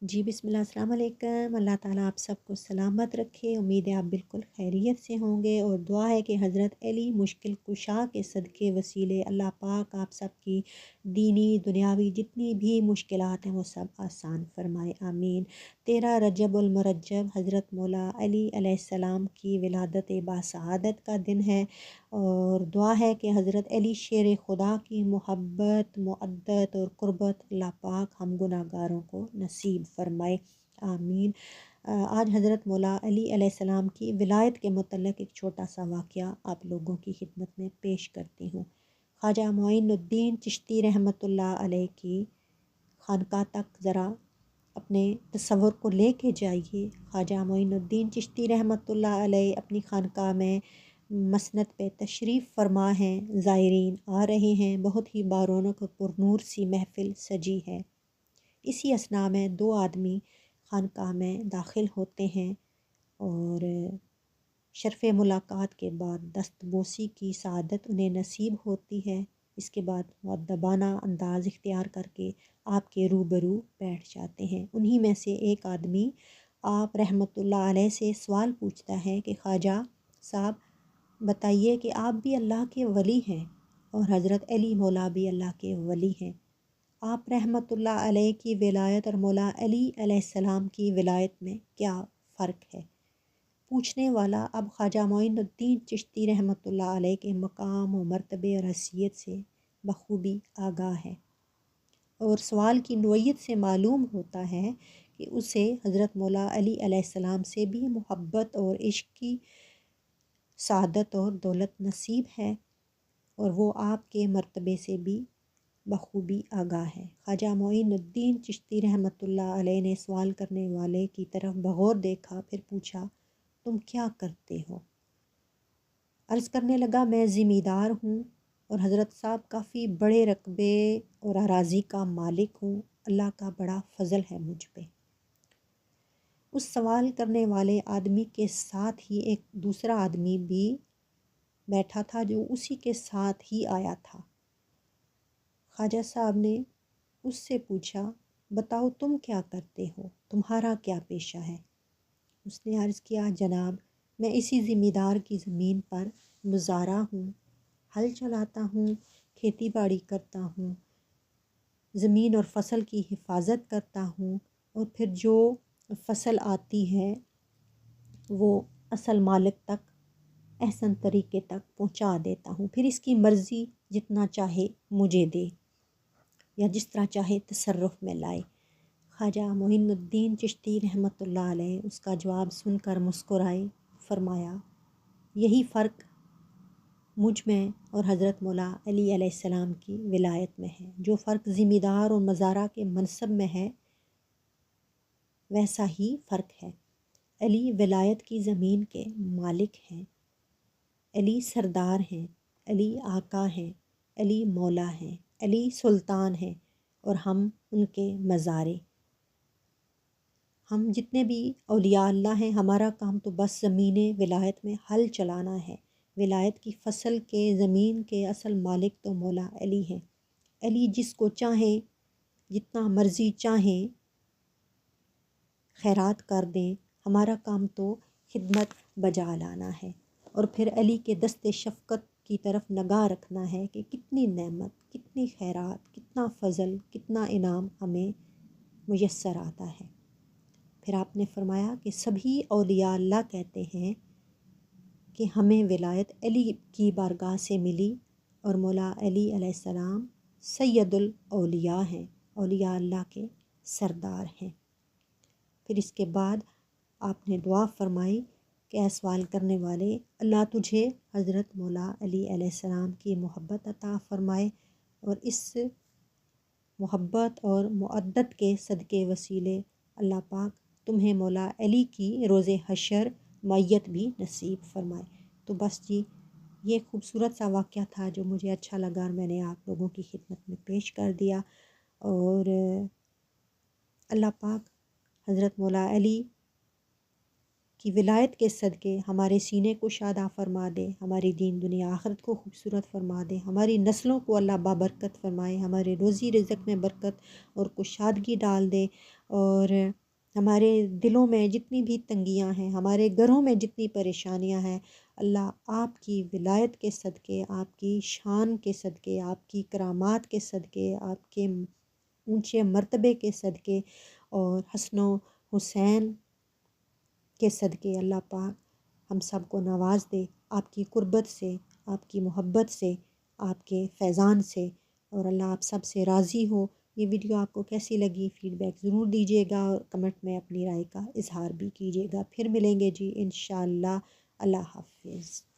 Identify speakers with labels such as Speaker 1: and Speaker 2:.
Speaker 1: जी बिस्मिल्लाह, अस्सलाम वालेकुम। अल्लाह ताला आप सबको सलामत रखे। उम्मीद है आप बिल्कुल खैरियत से होंगे और दुआ है कि हज़रत अली मुश्किल कुशा के सदक़े वसीले अल्लाह पाक आप सब की दीनी दुनियावी जितनी भी मुश्किलात हैं वो सब आसान फ़रमाए, आमीन। 13 रजबुल मुरज्जब हज़रत मौला अली अलैहिस्सलाम की विलादत बासआदत का दिन है और दुआ है कि हज़रत अली शेर खुदा की मोहब्बत मुअद्दत और क़ुर्बत अल्लाह पाक हम गुनाहगारों को नसीब फ़रमाए, आमीन। आज हज़रत मौला अली अलैहिस्सलाम की विलायत के मुतल्लिक़ एक छोटा सा वाक़या आप लोगों की खिदमत में पेश करती हूँ। ख्वाजा मोइनुद्दीन चिश्ती रहमतुल्लाह अलैह की खानका तक ज़रा अपने तसव्वुर को लेके जाइए। ख्वाजा मोइनुद्दीन चिश्ती रहमतुल्लाह अलैह अपनी खानका में मसनद पे तशरीफ़ फरमा हैं, ज़ायरीन आ रहे हैं, बहुत ही बारौनक और पुरनूर सी महफ़िल सजी है। इसी असना में दो आदमी खानकाह में दाखिल होते हैं और शर्फ़ मुलाकात के बाद दस्तबोसी की सआदत उन्हें नसीब होती है। इसके बाद मुअद्दबाना अंदाज़ इख्तियार करके आपके रूबरू बैठ जाते हैं। उन्हीं में से एक आदमी आप रहमतुल्लाह अलैह से सवाल पूछता है कि ख्वाजा साहब बताइए कि आप भी अल्लाह के वली हैं और हज़रत अली मौला भी अल्लाह के वली हैं। आप रहमतुल्लाह अलैह की विलायत और मौला अली अलैहिस्सलाम की विलायत में क्या फ़र्क है? पूछने वाला अब ख्वाजा मोइनुद्दीन चिश्ती रहमतुल्लाह अलैह के मकाम और मर्तबे और हैसियत से बखूबी आगाह है और सवाल की नोयत से मालूम होता है कि उसे हज़रत मौला अली अलैहिस्सलाम से भी मोहब्बत और इश्क की सआदत और दौलत नसीब है और वो आपके मर्तबे से भी बखूबी आगाह है। ख्वाजा मोइनुद्दीन चिश्ती रहमतुल्लाह अलैह ने सवाल करने वाले की तरफ बगौर देखा, फिर पूछा तुम क्या करते हो? अर्ज़ करने लगा मैं ज़िम्मेदार हूँ और हज़रत साहब काफ़ी बड़े रकबे और अराज़ी का मालिक हूँ। अल्लाह का बड़ा फ़ज़ल है मुझ पे। उस सवाल करने वाले आदमी के साथ ही एक दूसरा आदमी भी बैठा था जो उसी के साथ ही आया था। ख्वाजा साहब ने उससे पूछा बताओ तुम क्या करते हो, तुम्हारा क्या पेशा है? उसने अर्ज़ किया जनाब मैं इसी ज़िम्मेदार की ज़मीन पर गुज़ारा हूँ, हल चलाता हूँ, खेती बाड़ी करता हूँ, ज़मीन और फसल की हिफाजत करता हूँ और फिर जो फसल आती है वो असल मालिक तक एहसन तरीके तक पहुँचा देता हूँ, फिर इसकी मर्ज़ी जितना चाहे मुझे दे या जिस तरह चाहे तसर्रुफ़ में लाए। ख्वाजा मोइनुद्दीन चिश्ती रहमतुल्लाह अलैह उसका जवाब सुनकर मुस्कुराए, फरमाया यही फ़र्क मुझ में और हज़रत मौला अली अलैहिस्सलाम की विलायत में है। जो फ़र्क ज़िम्मेदार और मज़ारा के मनसब में है वैसा ही फ़र्क है। अली विलायत की ज़मीन के मालिक हैं, अली सरदार हैं, अली आका हैं, अली मौला हैं, अली सुल्तान हैं और हम उनके मज़ारे। हम जितने भी औलिया अल्लाह हैं हमारा काम तो बस ज़मीन विलायत में हल चलाना है। विलायत की फ़सल के ज़मीन के असल मालिक तो मौला अली हैं। अली जिसको चाहें जितना मर्ज़ी चाहें खैरात कर दें, हमारा काम तो खिदमत बजा लाना है और फिर अली के दस्ते शफ़क़त की तरफ निगाह रखना है कि कितनी नेमत, कितनी खैरात, कितना फ़ज़ल, कितना इनाम हमें मुयस्सर आता है। फिर आपने फरमाया कि सभी औलिया अल्लाह कहते हैं कि हमें विलायत अली की बारगाह से मिली और मौला अली अलैहिस्सलाम सैयदुल औलिया हैं, औलिया अल्लाह के सरदार हैं। फिर इसके बाद आपने दुआ फरमाई कि ऐ सवाल करने वाले अल्लाह तुझे हज़रत मौला अली अलैहिस्सलाम की मोहब्बत अता फ़रमाए और इस मोहब्बत और मुअद्दत के सदक़े वसीले अल्लाह पाक तुम्हें मौला अली की रोज़े हशर मैयत भी नसीब फ़रमाए। तो बस जी ये खूबसूरत सा वाक़या था जो मुझे अच्छा लगा और मैंने आप लोगों की खिदमत में पेश कर दिया और अल्लाह पाक हज़रत मौला अली کی ولایت کے صدقے ہمارے سینے کو شادہ فرما دے، ہماری دین دنیا آخرت کو خوبصورت فرما دے، ہماری نسلوں کو اللہ بابرکت فرمائے، ہمارے روزی رزق میں برکت اور کشادگی ڈال دے، اور ہمارے دلوں میں جتنی بھی تنگیاں ہیں، ہمارے گھروں میں جتنی پریشانیاں ہیں، اللہ آپ کی ولایت کے صدقے، آپ کی شان کے صدقے، آپ کی کرامات کے صدقے، آپ کے اونچے مرتبے کے صدقے اور حسن و حسین کے صدقے اللہ پاک ہم سب کو نواز دے آپ کی قربت سے، آپ کی محبت سے، آپ کے فیضان سے، اور اللہ آپ سب سے راضی ہو۔ یہ ویڈیو آپ کو کیسی لگی فیڈ بیک ضرور دیجیے گا، اور کمنٹ میں اپنی رائے کا اظہار بھی کیجیے گا۔ پھر ملیں گے جی انشاءاللہ۔ اللہ حافظ۔